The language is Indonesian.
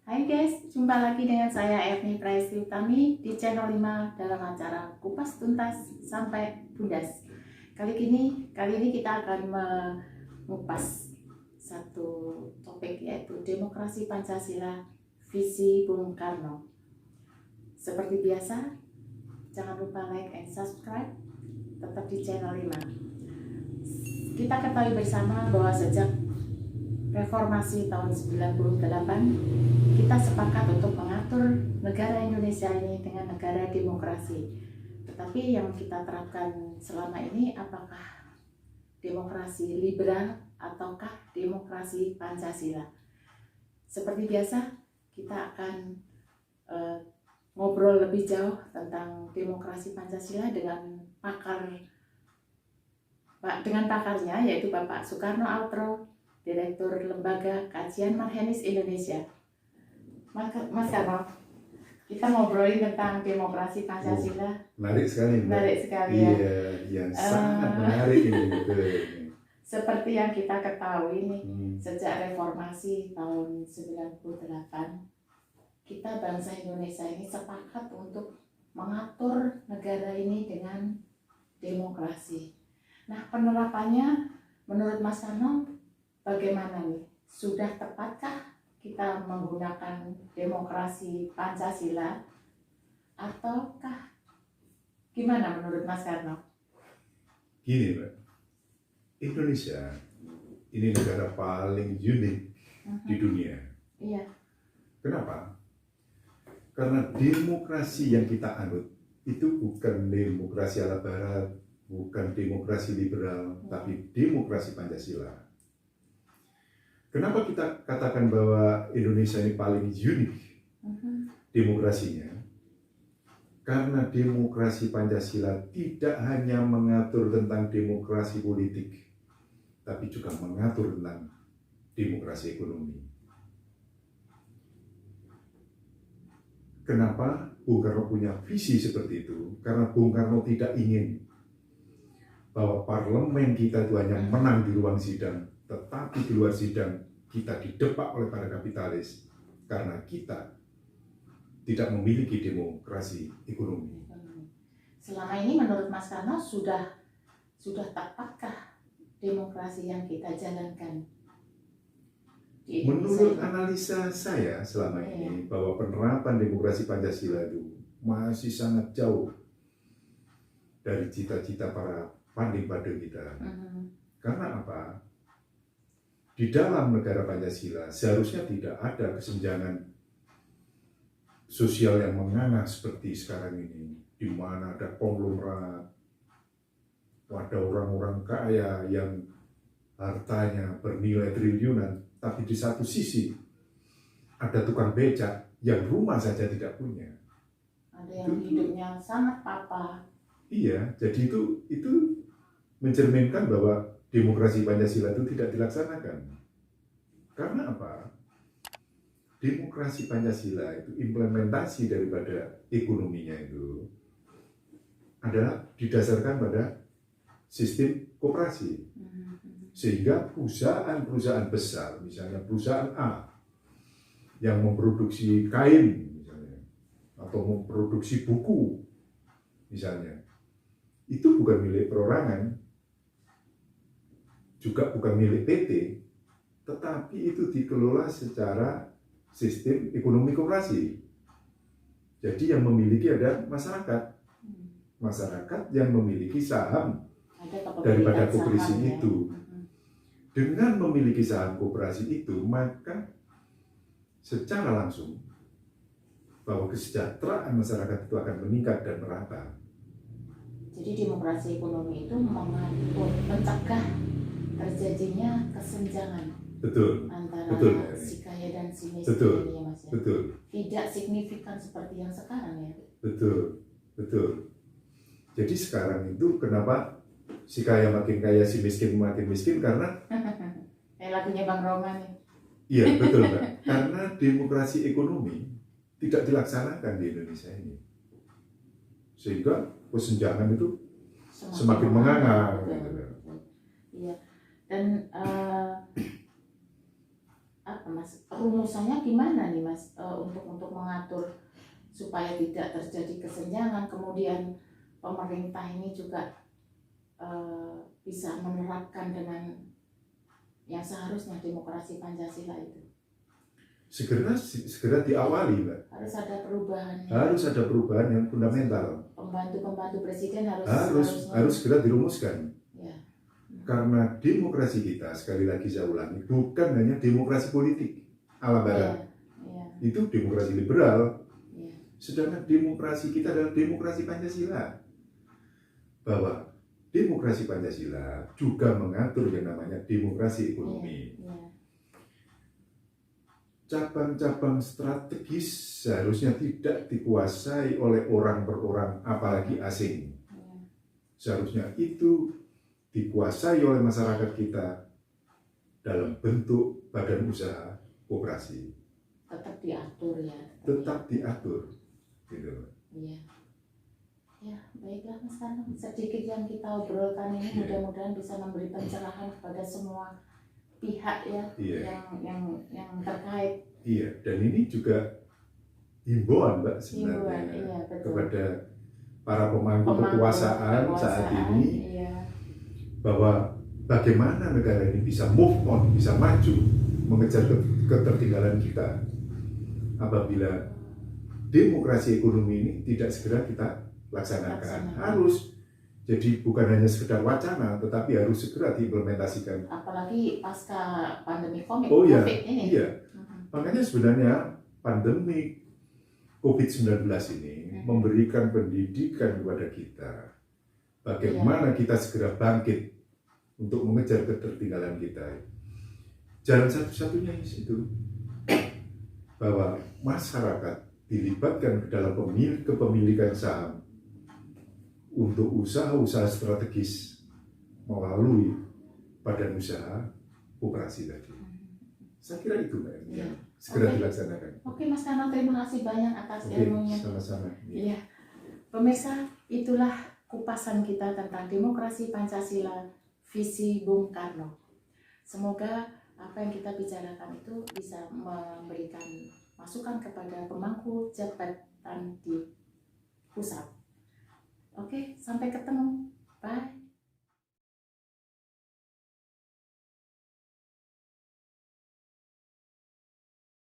Hai guys, jumpa lagi dengan saya Erni Praesti Utami di channel 5 dalam acara Kupas Tuntas Sampai Bundas. Kali ini kita akan mengupas satu topik, yaitu demokrasi Pancasila visi Bung Karno. Seperti biasa, jangan lupa like and subscribe, tetap di channel 5. Kita ketahui bersama bahwa sejak reformasi tahun 98, kita sepakat untuk mengatur negara Indonesia ini dengan negara demokrasi. Tetapi yang kita terapkan selama ini, apakah demokrasi liberal ataukah demokrasi Pancasila? Seperti biasa, kita akan ngobrol lebih jauh tentang demokrasi Pancasila dengan pakarnya, yaitu Bapak Soekarno Autro, Direktur Lembaga Kajian Marhenis Indonesia. Mas Karno, kita ngobrolin tentang demokrasi Pancasila. Menarik sekali, Mbak. Menarik sekali ya. Iya, yang sangat menarik ini. Betul. Seperti yang kita ketahui nih, sejak reformasi tahun 98, kita bangsa Indonesia ini sepakat untuk mengatur negara ini dengan demokrasi. Nah, penerapannya menurut Mas Karno bagaimana nih? Sudah tepatkah kita menggunakan demokrasi Pancasila ataukah gimana menurut Mas Karno? Gini, Mbak. Indonesia ini negara paling unik di dunia. Iya. Kenapa? Karena demokrasi yang kita anut itu bukan demokrasi ala barat, bukan demokrasi liberal, tapi demokrasi Pancasila. Kenapa kita katakan bahwa Indonesia ini paling unik demokrasinya? Karena demokrasi Pancasila tidak hanya mengatur tentang demokrasi politik, tapi juga mengatur tentang demokrasi ekonomi. Kenapa Bung Karno punya visi seperti itu? Karena Bung Karno tidak ingin bahwa parlemen kita itu hanya menang di ruang sidang, tetapi di luar sidang kita didepak oleh para kapitalis karena kita tidak memiliki demokrasi ekonomi. Selama ini menurut Mas Karno sudah tepatkah demokrasi yang kita jalankan di Indonesia? Menurut analisa saya selama ini bahwa penerapan demokrasi Pancasila itu masih sangat jauh dari cita-cita para pandai-pandai kita. Karena apa? Di dalam negara Pancasila seharusnya tidak ada kesenjangan sosial yang menganga seperti sekarang ini, di mana ada konglomerat, ada orang-orang kaya yang hartanya bernilai triliunan, tapi di satu sisi ada tukang becak yang rumah saja tidak punya. Ada yang hidupnya sangat papa. Iya, jadi itu mencerminkan bahwa demokrasi Pancasila itu tidak dilaksanakan. Karena apa? Demokrasi Pancasila itu implementasi daripada ekonominya itu adalah didasarkan pada sistem koperasi. Sehingga perusahaan-perusahaan besar, misalnya perusahaan A yang memproduksi kain misalnya, atau memproduksi buku misalnya, itu bukan milik perorangan, juga bukan milik PT, tetapi itu dikelola secara sistem ekonomi koperasi. Jadi yang memiliki ada masyarakat yang memiliki saham daripada koperasi itu. Dengan memiliki saham koperasi itu, maka secara langsung bahwa kesejahteraan masyarakat itu akan meningkat dan merata. Jadi demokrasi ekonomi itu mencegah terjadinya kesenjangan. Betul. Antara si kaya dan si miskin. Betul. Ya, Mas, ya? Betul. Tidak signifikan seperti yang sekarang ya. Betul. Jadi sekarang itu kenapa si kaya makin kaya, si miskin makin miskin? Karena lagunya Bang Roman nih. Iya, betul, Mbak. Karena demokrasi ekonomi tidak dilaksanakan di Indonesia ini. Sehingga kesenjangan itu semakin menganga. Iya. Dan apa Mas, rumusannya gimana nih Mas, untuk mengatur supaya tidak terjadi kesenjangan, kemudian pemerintah ini juga bisa menerapkan dengan yang seharusnya demokrasi Pancasila itu. Segera diawali, Mbak. Harus ada perubahannya. Harus ada perubahan yang fundamental. Pembantu presiden harus segera dirumuskan. Ya. Karena demokrasi kita, sekali lagi saya ulangi, bukan hanya demokrasi politik ala barat. Ya. Itu demokrasi liberal. Ya. Sedangkan demokrasi kita adalah demokrasi Pancasila. Bahwa demokrasi Pancasila juga mengatur yang namanya demokrasi ekonomi. Ya. Cabang-cabang strategis seharusnya tidak dikuasai oleh orang per orang, apalagi asing. Seharusnya itu dikuasai oleh masyarakat kita dalam bentuk badan usaha koperasi. Tetap diatur ya. Tetap diatur, gitu. Iya. Ya, baiklah Mas Kanong. Sedikit yang kita obrolkan ini mudah-mudahan bisa memberi pencerahan kepada semua pihak ya, yang terkait. Iya, dan ini juga himbauan Mbak sebenarnya kepada para pemangku kekuasaan saat ini, bahwa bagaimana negara ini bisa move on, bisa maju mengejar ketertinggalan kita apabila demokrasi ekonomi ini tidak segera kita laksanakan. Harus. Jadi bukan hanya sekedar wacana, tetapi harus segera diimplementasikan. Apalagi pasca pandemi COVID ini. Iya. Makanya sebenarnya pandemi COVID-19 ini memberikan pendidikan kepada kita. Bagaimana kita segera bangkit untuk mengejar ketertinggalan kita. Jalan satu-satunya itu bahwa masyarakat dilibatkan ke dalam kepemilikan saham untuk usaha-usaha strategis melalui badan usaha koperasi tadi. Saya kira itu Mbak, segera dilaksanakan. Oke Mas Kanong, terima kasih banyak atas ilmunya. Sama-sama. Iya. Pemirsa, itulah kupasan kita tentang demokrasi Pancasila visi Bung Karno. Semoga apa yang kita bicarakan itu bisa memberikan masukan kepada pemangku jabatan di pusat. Oke, sampai ketemu. Bye.